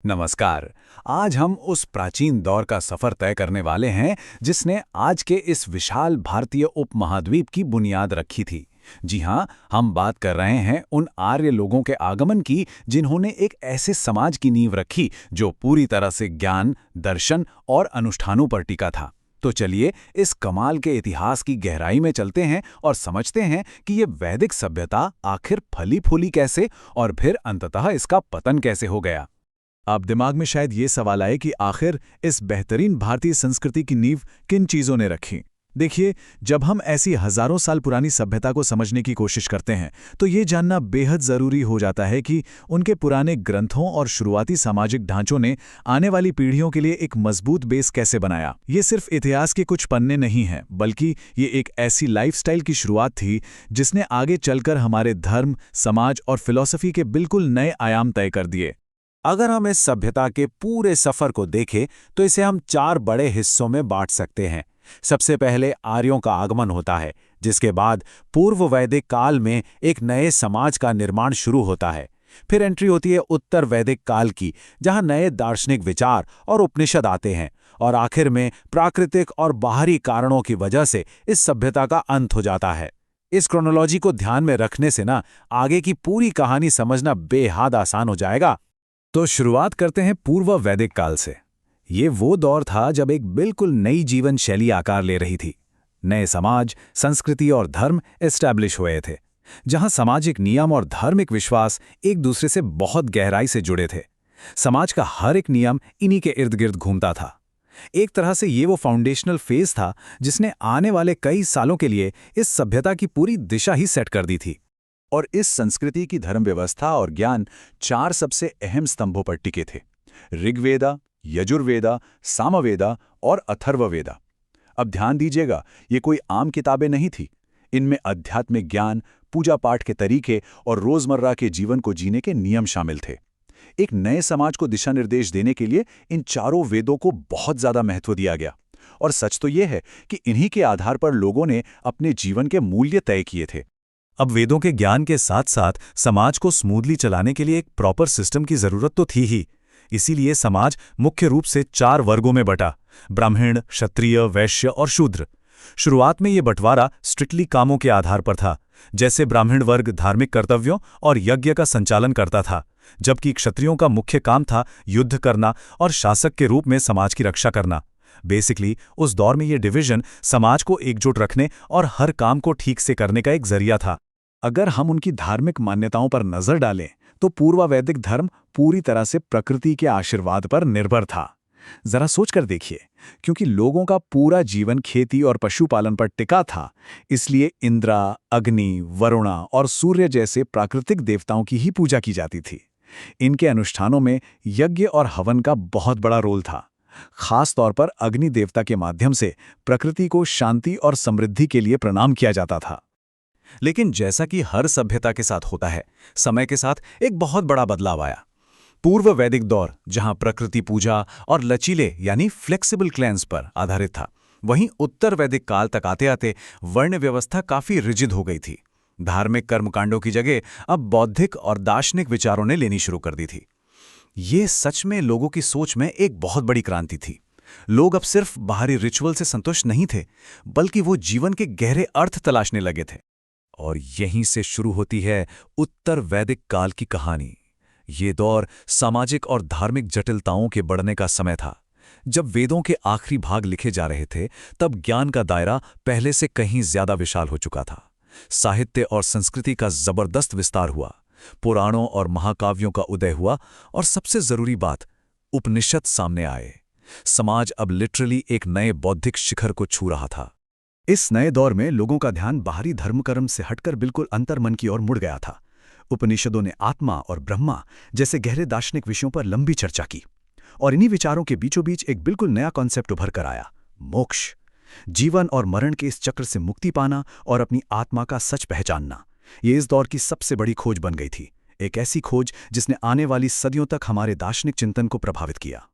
नमस्कार। आज हम उस प्राचीन दौर का सफर तय करने वाले हैं जिसने आज के इस विशाल भारतीय उपमहाद्वीप की बुनियाद रखी थी। जी हाँ, हम बात कर रहे हैं उन आर्य लोगों के आगमन की जिन्होंने एक ऐसे समाज की नींव रखी जो पूरी तरह से ज्ञान, दर्शन और अनुष्ठानों पर टिका था। तो चलिए इस कमाल के इतिहास की गहराई में चलते हैं और समझते हैं कि ये वैदिक सभ्यता आखिर फली फूली कैसे और फिर अंततः इसका पतन कैसे हो गया। आप दिमाग में शायद ये सवाल आए कि आखिर इस बेहतरीन भारतीय संस्कृति की नींव किन चीज़ों ने रखी। देखिए, जब हम ऐसी हजारों साल पुरानी सभ्यता को समझने की कोशिश करते हैं तो ये जानना बेहद ज़रूरी हो जाता है कि उनके पुराने ग्रंथों और शुरुआती सामाजिक ढांचों ने आने वाली पीढ़ियों के लिए एक मजबूत बेस कैसे बनाया। ये सिर्फ इतिहास के कुछ पन्ने नहीं हैं, बल्कि ये एक ऐसी लाइफस्टाइल की शुरुआत थी जिसने आगे चलकर हमारे धर्म, समाज और फिलॉसफी के बिल्कुल नए आयाम तय कर दिए। अगर हम इस सभ्यता के पूरे सफर को देखें तो इसे हम चार बड़े हिस्सों में बांट सकते हैं। सबसे पहले आर्यों का आगमन होता है, जिसके बाद पूर्व वैदिक काल में एक नए समाज का निर्माण शुरू होता है। फिर एंट्री होती है उत्तर वैदिक काल की, जहां नए दार्शनिक विचार और उपनिषद आते हैं, और आखिर में प्राकृतिक और बाहरी कारणों की वजह से इस सभ्यता का अंत हो जाता है। इस क्रोनोलॉजी को ध्यान में रखने से ना आगे की पूरी कहानी समझना बेहद आसान हो जाएगा। तो शुरुआत करते हैं पूर्व वैदिक काल से। ये वो दौर था जब एक बिल्कुल नई जीवन शैली आकार ले रही थी। नए समाज, संस्कृति और धर्म एस्टैब्लिश हुए थे, जहां सामाजिक नियम और धार्मिक विश्वास एक दूसरे से बहुत गहराई से जुड़े थे। समाज का हर एक नियम इन्हीं के इर्द गिर्द घूमता था। एक तरह से ये वो फाउंडेशनल फेज था जिसने आने वाले कई सालों के लिए इस सभ्यता की पूरी दिशा ही सेट कर दी थी। और इस संस्कृति की धर्म व्यवस्था और ज्ञान चार सबसे अहम स्तंभों पर टिके थे: ऋग्वेदा, यजुर्वेदा, सामवेदा और अथर्ववेदा। अब ध्यान दीजिएगा, ये कोई आम किताबें नहीं थी। इनमें आध्यात्मिक ज्ञान, पूजा पाठ के तरीके और रोजमर्रा के जीवन को जीने के नियम शामिल थे। एक नए समाज को दिशा निर्देश देने के लिए इन चारों वेदों को बहुत ज्यादा महत्व दिया गया। और सच तो यह है कि इन्हीं के आधार पर लोगों ने अपने जीवन के मूल्य तय किए थे। अब वेदों के ज्ञान के साथ साथ समाज को स्मूथली चलाने के लिए एक प्रॉपर सिस्टम की जरूरत तो थी ही। इसीलिए समाज मुख्य रूप से चार वर्गों में बटा: ब्राह्मण, क्षत्रिय, वैश्य और शूद्र। शुरुआत में ये बंटवारा स्ट्रिक्टली कामों के आधार पर था। जैसे ब्राह्मण वर्ग धार्मिक कर्तव्यों और यज्ञ का संचालन करता था, जबकि क्षत्रियों का मुख्य काम था युद्ध करना और शासक के रूप में समाज की रक्षा करना। बेसिकली उस दौर में ये डिवीजन समाज को एकजुट रखने और हर काम को ठीक से करने का एक जरिया था। अगर हम उनकी धार्मिक मान्यताओं पर नजर डालें तो पूर्व वैदिक धर्म पूरी तरह से प्रकृति के आशीर्वाद पर निर्भर था। जरा सोचकर देखिए, क्योंकि लोगों का पूरा जीवन खेती और पशुपालन पर टिका था, इसलिए इंद्रा, अग्नि, वरुणा और सूर्य जैसे प्राकृतिक देवताओं की ही पूजा की जाती थी। इनके अनुष्ठानों में यज्ञ और हवन का बहुत बड़ा रोल था। खास तौर पर अग्नि देवता के माध्यम से प्रकृति को शांति और समृद्धि के लिए प्रणाम किया जाता था। लेकिन जैसा कि हर सभ्यता के साथ होता है, समय के साथ एक बहुत बड़ा बदलाव आया। पूर्व वैदिक दौर जहां प्रकृति पूजा और लचीले यानी फ्लेक्सिबल क्लेंस पर आधारित था, वहीं उत्तर वैदिक काल तक आते आते वर्ण व्यवस्था काफी रिजिड हो गई थी। धार्मिक कर्मकांडों की जगह अब बौद्धिक और दार्शनिक विचारों ने लेनी शुरू कर दी थी। ये सच में लोगों की सोच में एक बहुत बड़ी क्रांति थी। लोग अब सिर्फ बाहरी रिचुअल से संतुष्ट नहीं थे, बल्कि वो जीवन के गहरे अर्थ तलाशने लगे थे। और यहीं से शुरू होती है उत्तर वैदिक काल की कहानी। ये दौर सामाजिक और धार्मिक जटिलताओं के बढ़ने का समय था। जब वेदों के आखिरी भाग लिखे जा रहे थे, तब ज्ञान का दायरा पहले से कहीं ज्यादा विशाल हो चुका था। साहित्य और संस्कृति का जबरदस्त विस्तार हुआ, पुराणों और महाकाव्यों का उदय हुआ, और सबसे जरूरी बात, उपनिषद सामने आए। समाज अब लिटरली एक नए बौद्धिक शिखर को छू रहा था। इस नए दौर में लोगों का ध्यान बाहरी धर्मकर्म से हटकर बिल्कुल अंतर्मन की ओर मुड़ गया था। उपनिषदों ने आत्मा और ब्रह्मा जैसे गहरे दार्शनिक विषयों पर लंबी चर्चा की, और इन्हीं विचारों के बीचों बीच एक बिल्कुल नया कॉन्सेप्ट उभर कर आया: मोक्ष। जीवन और मरण के इस चक्र से मुक्ति पाना और अपनी आत्मा का सच पहचानना, ये इस दौर की सबसे बड़ी खोज बन गई थी। एक ऐसी खोज जिसने आने वाली सदियों तक हमारे दार्शनिक चिंतन को प्रभावित किया।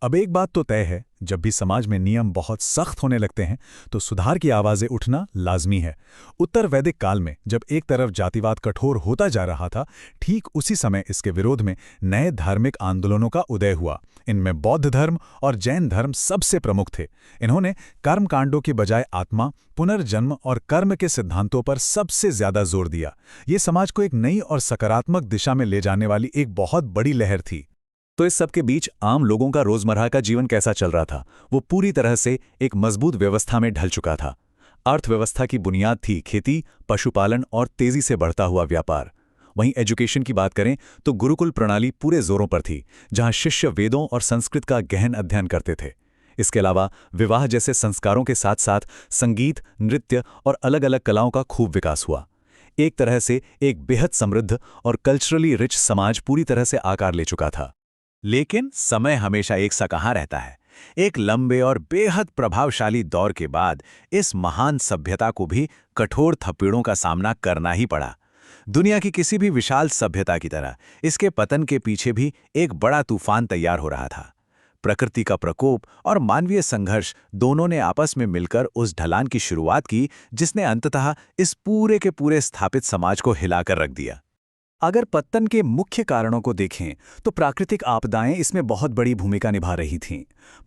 अब एक बात तो तय है, जब भी समाज में नियम बहुत सख्त होने लगते हैं तो सुधार की आवाज़ें उठना लाजमी है। उत्तर वैदिक काल में जब एक तरफ जातिवाद कठोर होता जा रहा था, ठीक उसी समय इसके विरोध में नए धार्मिक आंदोलनों का उदय हुआ। इनमें बौद्ध धर्म और जैन धर्म सबसे प्रमुख थे। इन्होंने कर्मकांडों की बजाय आत्मा, पुनर्जन्म और कर्म के सिद्धांतों पर सबसे ज्यादा जोर दिया। ये समाज को एक नई और सकारात्मक दिशा में ले जाने वाली एक बहुत बड़ी लहर थी। तो इस सब के बीच आम लोगों का रोजमर्रा का जीवन कैसा चल रहा था? वो पूरी तरह से एक मजबूत व्यवस्था में ढल चुका था। अर्थव्यवस्था की बुनियाद थी खेती, पशुपालन और तेजी से बढ़ता हुआ व्यापार। वहीं एजुकेशन की बात करें तो गुरुकुल प्रणाली पूरे जोरों पर थी, जहां शिष्य वेदों और संस्कृत का गहन अध्ययन करते थे। इसके अलावा विवाह जैसे संस्कारों के साथ साथ संगीत, नृत्य और अलग अलग कलाओं का खूब विकास हुआ। एक तरह से एक बेहद समृद्ध और कल्चरली रिच समाज पूरी तरह से आकार ले चुका था। लेकिन समय हमेशा एक सा कहाँ रहता है। एक लंबे और बेहद प्रभावशाली दौर के बाद इस महान सभ्यता को भी कठोर थप्पड़ों का सामना करना ही पड़ा। दुनिया की किसी भी विशाल सभ्यता की तरह इसके पतन के पीछे भी एक बड़ा तूफान तैयार हो रहा था। प्रकृति का प्रकोप और मानवीय संघर्ष दोनों ने आपस में मिलकर उस ढलान की शुरुआत की जिसने अंततः इस पूरे के पूरे स्थापित समाज को हिलाकर रख दिया। अगर पतन के मुख्य कारणों को देखें तो प्राकृतिक आपदाएं इसमें बहुत बड़ी भूमिका निभा रही थीं।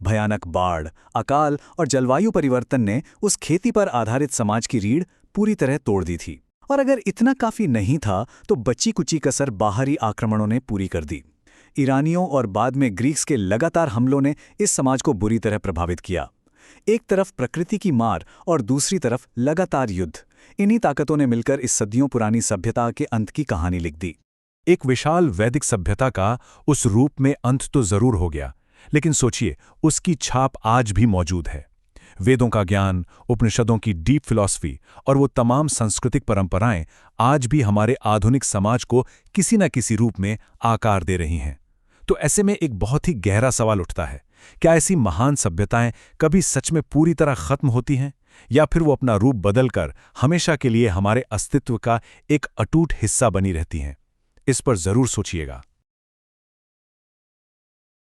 भयानक बाढ़, अकाल और जलवायु परिवर्तन ने उस खेती पर आधारित समाज की रीढ़ पूरी तरह तोड़ दी थी। और अगर इतना काफी नहीं था तो बची कुची कसर बाहरी आक्रमणों ने पूरी कर दी। ईरानियों और बाद में ग्रीक्स के लगातार हमलों ने इस समाज को बुरी तरह प्रभावित किया। एक तरफ प्रकृति की मार और दूसरी तरफ लगातार युद्ध। इन्हीं ताकतों ने मिलकर इस सदियों पुरानी सभ्यता के अंत की कहानी लिख दी। एक विशाल वैदिक सभ्यता का उस रूप में अंत तो जरूर हो गया, लेकिन सोचिए उसकी छाप आज भी मौजूद है। वेदों का ज्ञान, उपनिषदों की डीप फिलॉसफी और वो तमाम सांस्कृतिक परंपराएं आज भी हमारे आधुनिक समाज को किसी न किसी रूप में आकार दे रही हैं। तो ऐसे में एक बहुत ही गहरा सवाल उठता है, क्या ऐसी महान सभ्यताएं कभी सच में पूरी तरह खत्म होती हैं, या फिर वो अपना रूप बदलकर हमेशा के लिए हमारे अस्तित्व का एक अटूट हिस्सा बनी रहती हैं? इस पर जरूर सोचिएगा।